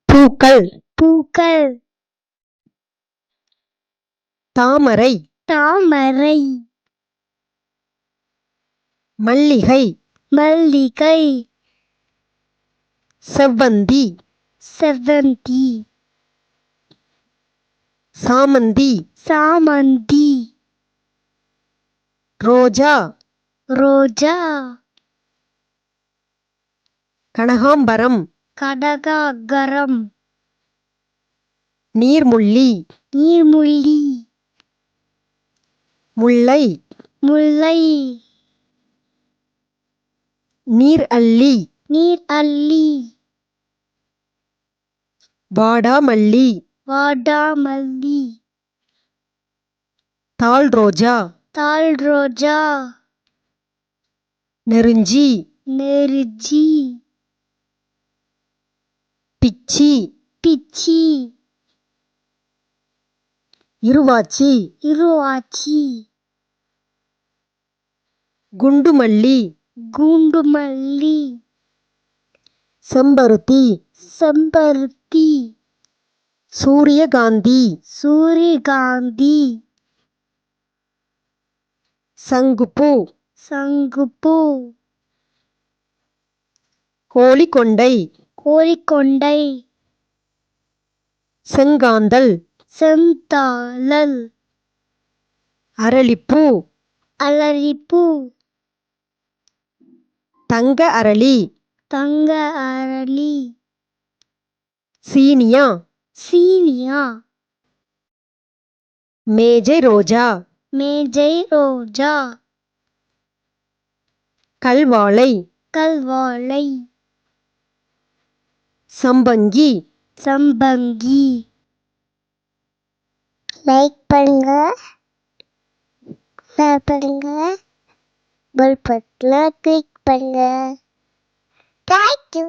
பூக்கள் பூக்கள் தாமரை தாமரை மல்லிகை மல்லிகை செவ்வந்தி செவ்வந்தி சாமந்தி சாமந்தி ரோஜா ரோஜா கனகாம்பரம் கடகாகரம் நீர்முள்ளி நீர்முள்ளி முல்லை முல்லை நீர் அல்லி நீர் அல்லி வாடாமல்லி வாடாமல்லி தாள் ரோஜா தாள் ரோஜா நெருஞ்சி நெருஜி பிச்சி பிச்சி இருவாச்சி இருவாச்சி குண்டுமல்லி குண்டுமல்லி செம்பருத்தி செம்பருத்தி சூரியகாந்தி சூரியகாந்தி சங்குப்பூ சங்குப்பூ கோழிக்கொண்டை கோழிக்கொண்டை செங்காந்தள் செந்தாழல் அரளிப்பூ அலரிப்பூ தங்க அரளி தங்க அரளி சீனியா சீனியா மேஜை ரோஜா மேஜை ரோஜா கல்வாழை கல்வாழை சம்பங்கி சம்பங்கி லைக் பண்ணுங்க ஷேர் பண்ணுங்க பெல் பட்டனை கிளிக் பண்ணுங்க தேங்க்யூ